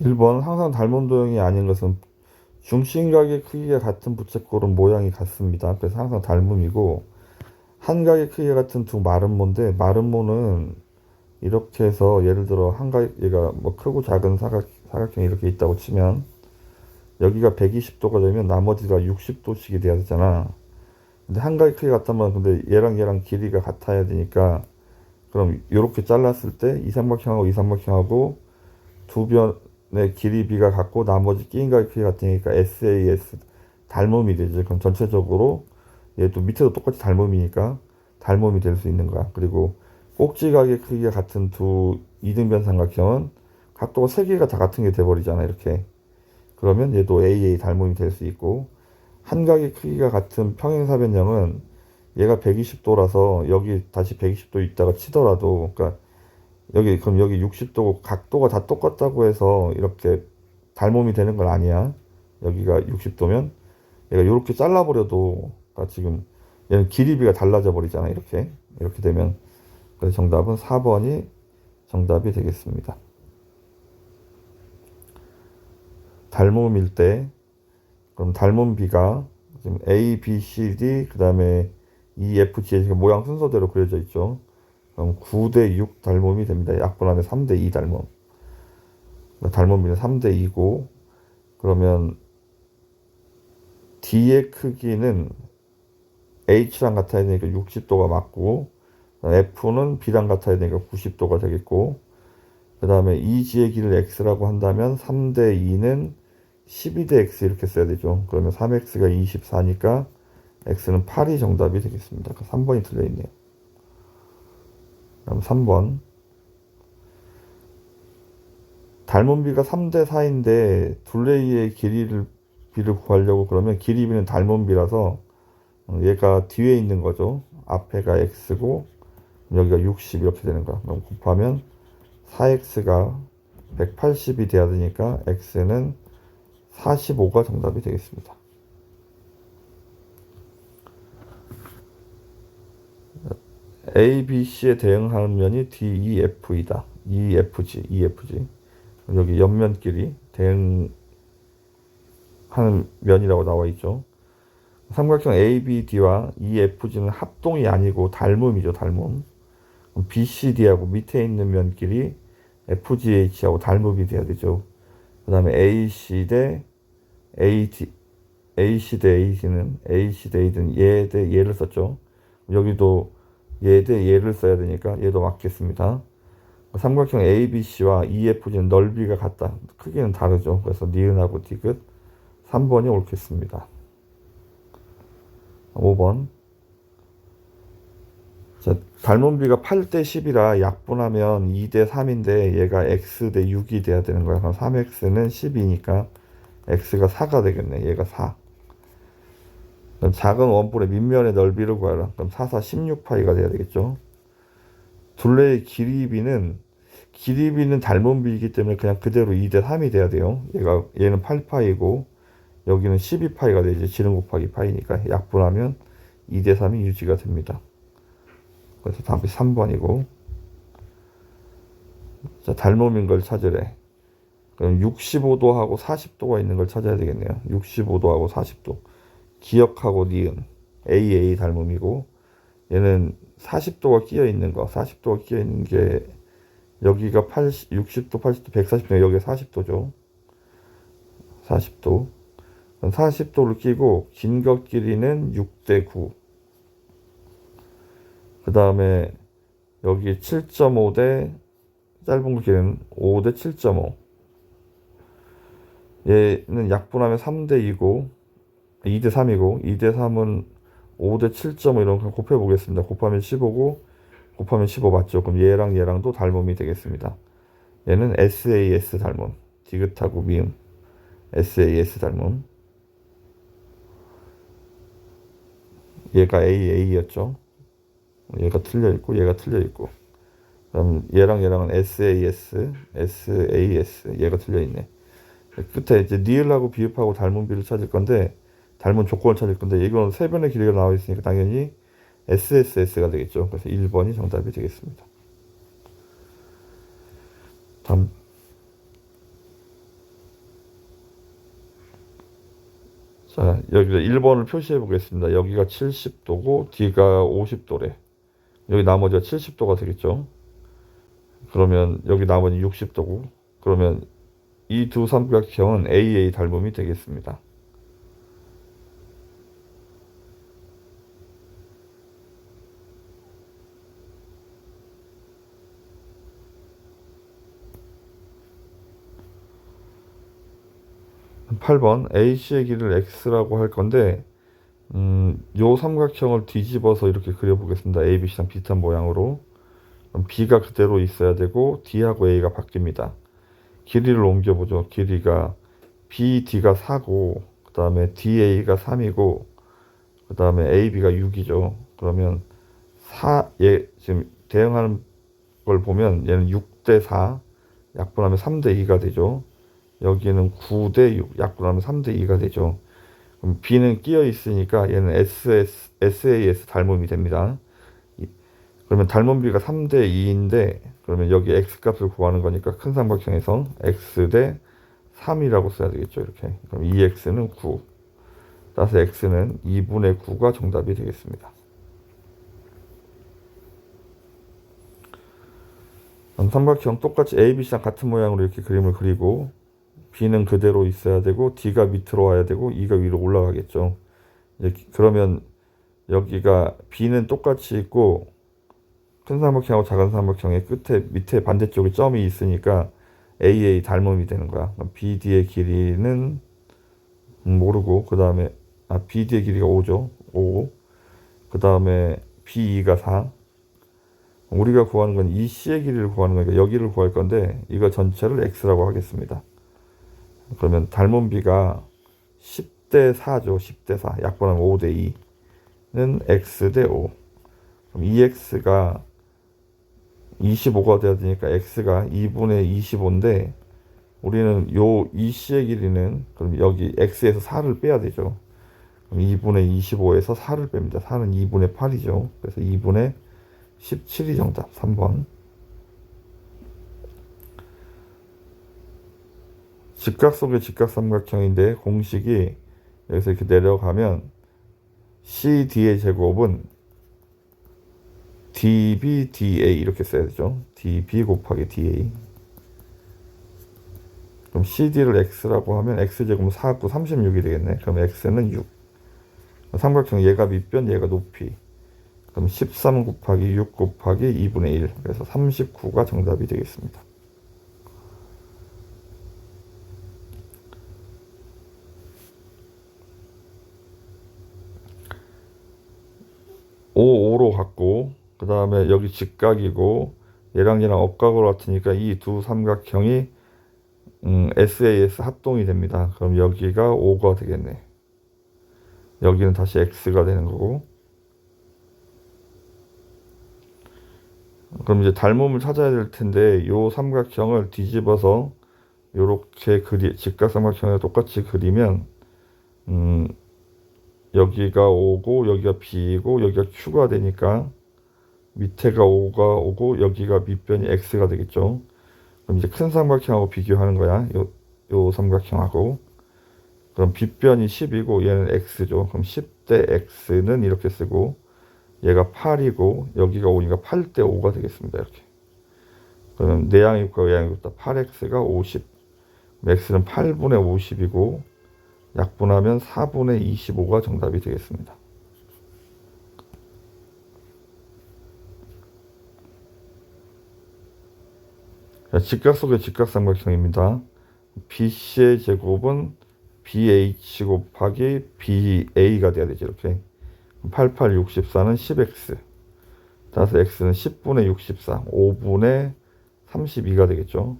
1번 항상 닮은 도형이 아닌 것은 중심각의 크기가 같은 부채꼴은 모양이 같습니다. 그래서 항상 닮음이고, 한각의 크기가 같은 두 마름모인데, 마름모는 이렇게 해서 예를 들어 한각 얘가 뭐 크고 작은 사각형이 이렇게 있다고 치면 여기가 120도가 되면 나머지가 60도씩이 돼야 되잖아. 근데 한각의 크기가 같다면 근데 얘랑 길이가 같아야 되니까 그럼 이렇게 잘랐을 때 이삼각형하고 두 변의 길이 비가 같고 나머지 끼인 각의 크기가 같으니까 SAS 닮음이 되지. 그럼 전체적으로 얘도 밑에도 똑같이 닮음이니까 닮음이 될 수 있는 거야. 그리고 꼭지각의 크기가 같은 두 이등변 삼각형은 각도가 세 개가 다 같은 게 돼버리잖아. 이렇게. 그러면 얘도 AA 닮음이 될 수 있고 한각의 크기가 같은 평행사변형은 얘가 120도라서 여기 다시 120도 있다가 치더라도 그러니까 여기 그럼 여기 60도 각도가 다 똑같다고 해서 이렇게 닮음이 되는 건 아니야. 여기가 60도면 얘가 이렇게 잘라버려도 그러니까 지금 얘는 길이비가 달라져 버리잖아. 이렇게 되면 그래서 정답은 4번이 정답이 되겠습니다. 닮음일 때 그럼 닮은 비가 지금 A, B, C, D 그 다음에 E, F, G 지금 모양 순서대로 그려져 있죠. 그럼 9대 6 닮음이 됩니다. 약분하면 3대 2 닮음. 닮은 비는 3대 2고 그러면 D의 크기는 H랑 같아야 되니까 60도가 맞고 F는 B랑 같아야 되니까 90도가 되겠고 그 다음에 EG의 길이를 X라고 한다면 3대 2는 12대 X 이렇게 써야 되죠. 그러면 3X가 24니까 X는 8이 정답이 되겠습니다. 3번이 틀려있네요. 그럼 3번. 닮은 비가 3대 4인데 둘레이의 비를 구하려고 그러면 길이비는 닮은 비라서 얘가 뒤에 있는 거죠. 앞에가 X고 여기가 60 이렇게 되는 거야. 그럼 곱하면 4X가 180이 돼야 되니까 X는 45가 정답이 되겠습니다. A, B, C에 대응하는 면이 D, E, F이다. E, F, G, E, F, G. 여기 옆면끼리 대응하는 면이라고 나와 있죠. 삼각형 ABD와 EFG는 합동이 아니고 닮음이죠, 닮음. BCD하고 밑에 있는 면끼리 FGH하고 닮음이 돼야 되죠. 그 다음에 AC 대 AD, AC 대 AD는 AC 대 AD는 얘 대 얘를 썼죠. 여기도 얘 대 얘를 써야 되니까 얘도 맞겠습니다. 삼각형 ABC와 EFG는 넓이가 같다. 크기는 다르죠. 그래서 니은하고 디귿 3번이 옳겠습니다. 5번. 자, 닮은 비가 8대 10이라 약분하면 2대 3인데 얘가 x 대 6이 돼야 되는 거야. 그럼 3x는 10이니까 x가 4가 되겠네. 얘가 4. 그럼 작은 원뿔의 밑면의 넓이를 구하라. 그럼 4, 4, 16파이가 돼야 되겠죠. 둘레의 길이비는 닮은 비이기 때문에 그냥 그대로 2대 3이 돼야 돼요. 얘는 8파이고 여기는 12파이가 되지. 지름 곱하기 파이니까 약분하면 2대 3이 유지가 됩니다. 그래서 답이 3번이고. 자, 닮음인 걸 찾으래. 그럼 65도하고 40도가 있는 걸 찾아야 되겠네요. 65도하고 40도. 기억하고 니은. AA 닮음이고, 얘는 40도가 끼어 있는 거. 40도가 끼어 있는 게, 여기가 60도, 80도, 140도, 여기가 40도죠. 40도. 40도를 끼고, 긴 것 길이는 6대 9. 그 다음에, 여기 7.5 대 짧은 거 길이는 5 대 7.5. 얘는 약분하면 3대 2고 2대 3이고 2대 3은 5 대 7.5 이런 거 곱해 보겠습니다. 곱하면 15고 곱하면 15 맞죠? 그럼 얘랑도 닮음이 되겠습니다. 얘는 SAS 닮음. 디귿하고 미음. SAS 닮음. 얘가 AA였죠. 얘가 틀려 있고 얘가 틀려 있고. 그럼 얘랑은 SAS. 얘가 틀려 있네. 끝에 이제 니을하고 비읍하고 닮은 비를 찾을 건데 닮은 조건을 찾을 건데 이건 세 변의 길이가 나와 있으니까 당연히 SSS가 되겠죠. 그래서 1번이 정답이 되겠습니다. 다음 자, 여기 1번을 표시해 보겠습니다. 여기가 70도고 D가 50도래. 여기 나머지가 70도가 되겠죠. 그러면 여기 나머지 60도고, 그러면 이 두 삼각형은 AA 닮음이 되겠습니다. 8번 AC의 길이를 X라고 할 건데, 요 삼각형을 뒤집어서 이렇게 그려보겠습니다. ABC랑 비슷한 모양으로. 그럼 B가 그대로 있어야 되고 D하고 A가 바뀝니다. 길이를 옮겨보죠. 길이가 BD가 4고 그 다음에 DA가 3이고 그 다음에 AB가 6이죠. 그러면 지금 대응하는 걸 보면 얘는 6대 4 약분하면 3대 2가 되죠. 여기는 9대 6 약분하면 3대 2가 되죠. 그럼 B는 끼어 있으니까 얘는 SAS 닮음이 됩니다. 그러면 닮음비가 3대 2인데, 그러면 여기 x 값을 구하는 거니까 큰 삼각형에서 x 대 3이라고 써야 되겠죠. 이렇게. 그럼 2x는 9. 따라서 x는 2분의 9가 정답이 되겠습니다. 그럼 삼각형 똑같이 ABC랑 같은 모양으로 이렇게 그림을 그리고 B는 그대로 있어야 되고 D가 밑으로 와야 되고 E가 위로 올라가겠죠. 그러면 여기가 B는 똑같이 있고 큰 삼각형하고 작은 삼각형의 끝에 밑에 반대쪽에 점이 있으니까 AA 닮음이 되는 거야. BD의 길이는 모르고 그 다음에 BD의 길이가 5죠. 5. 그 다음에 BE가 4. 우리가 구하는 건 EC의 길이를 구하는 거니까 여기를 구할 건데 이거 전체를 X라고 하겠습니다. 그러면 닮음비가 10대 4죠. 10대 4. 약분하면 5대 2는 X 대 5. 그럼 EX가 25가 돼야 되니까 x가 2분의 25인데 우리는 요 EC의 길이는 그럼 여기 x에서 4를 빼야 되죠. 그럼 2분의 25에서 4를 뺍니다. 4는 2분의 8이죠. 그래서 2분의 17이 정답. 3번. 직각 속의 직각삼각형인데 공식이 여기서 이렇게 내려가면 CD의 제곱은 DB, DA 이렇게 써야 되죠. DB 곱하기 DA. 그럼 CD를 X라고 하면 X제곱은 4, 9, 36이 되겠네. 그럼 X는 6. 삼각형 얘가 밑변, 얘가 높이. 그럼 13 곱하기 6 곱하기 2분의 1. 그래서 39가 정답이 되겠습니다. 5, 5로 갖고 그 다음에 여기 직각이고 얘랑 얘랑 억각으로 같으니까 이 두 삼각형이 SAS 합동이 됩니다. 그럼 여기가 5가 되겠네. 여기는 다시 X가 되는 거고. 그럼 이제 닮음을 찾아야 될 텐데 요 삼각형을 뒤집어서 요렇게 직각삼각형에 똑같이 그리면 여기가 5고 여기가 B이고 여기가 Q가 되니까 밑에가 5가 오고 여기가 밑변이 X가 되겠죠. 그럼 이제 큰 삼각형하고 비교하는 거야. 요 삼각형하고. 그럼 빗변이 10이고 얘는 X죠. 그럼 10대 X는 이렇게 쓰고 얘가 8이고 여기가 5니까 8대 5가 되겠습니다. 이렇게. 그럼 내양입과 외양입과 8X가 50. X는 8분의 50이고 약분하면 4분의 25가 정답이 되겠습니다. 자, 직각 속의 직각삼각형입니다. BC의 제곱은 BH 곱하기 BA가 돼야 되죠. 이렇게. 88, 64는 10X. 따라서 X는 10분의 64, 5분의 32가 되겠죠.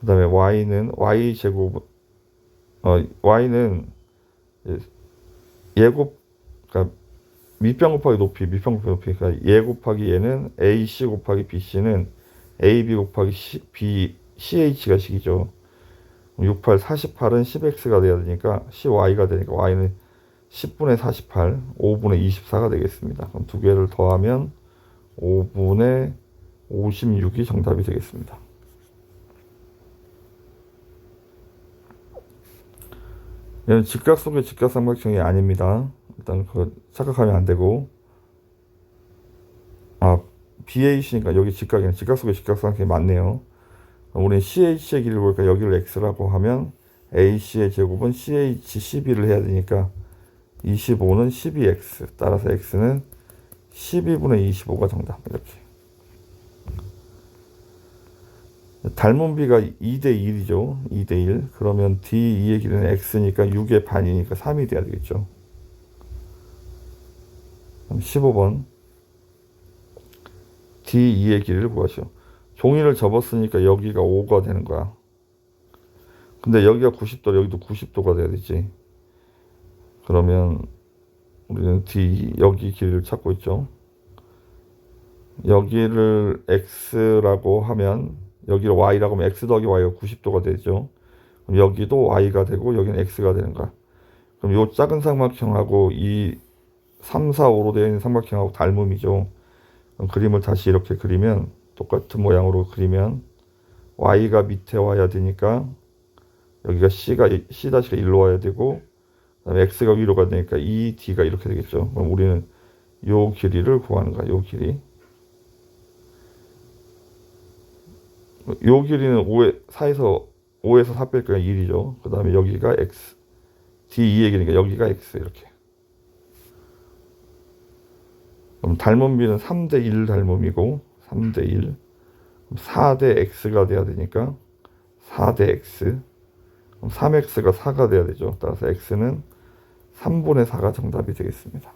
그 다음에 Y는 Y제곱, Y는 예곱, 그러니까 밑변 곱하기 높이, 밑변 곱하기 높이. 그러니까 얘 곱하기 얘는 AC 곱하기 BC는 AB 곱하기 CH가 식이죠. 68, 48은 10X가 돼야 되니까 CY가 되니까 Y는 10분의 48, 5분의 24가 되겠습니다. 그럼 두 개를 더하면 5분의 56이 정답이 되겠습니다. 얘는 직각속의 직각삼각형이 아닙니다. 일단 그 착각하면 안 되고. 아, BAC니까 여기 직각이네. 직각속의 직각삼각형이 맞네요. 우리는 CH의 길이를 보니까 여기를 x라고 하면 AC의 제곱은 CH 12를 해야 되니까 25는 12x. 따라서 x는 12분의 25가 정답. 이렇게. 닮은 비가 2대 1이죠. 2대 1. 그러면 D2의 길이는 x니까 6의 반이니까 3이 돼야 되겠죠. 그럼 15번. D2의 길이를 구하시오. 종이를 접었으니까 여기가 5가 되는 거야. 근데 여기가 90도, 여기도 90도가 돼야 되지. 그러면 우리는 여기 길이를 찾고 있죠. 여기를 x라고 하면 여기를 y라고 하면 x 더하기 y가 90도가 되죠. 그럼 여기도 y가 되고 여기는 x가 되는 거야. 그럼 요 작은 삼각형하고 이 3, 4, 5로 되어 있는 삼각형하고 닮음이죠. 그럼 그림을 다시 이렇게 그리면 똑같은 모양으로 그리면 y가 밑에 와야 되니까 여기가 C-가 1로 와야 되고 그다음에 x가 위로 가야 되니까 이 d가 이렇게 되겠죠. 그럼 우리는 요 길이를 구하는 거야. 요 길이. 요 길이는 5에서 4 뺄 거니까 1이죠. 그 다음에 여기가 x. D2의 길이니까 여기가 x 이렇게. 그럼 닮은 비는 3대 1 닮음이고 3대 1. 4대 x가 돼야 되니까 4대 x. 그럼 3x가 4가 돼야 되죠. 따라서 x는 3분의 4가 정답이 되겠습니다.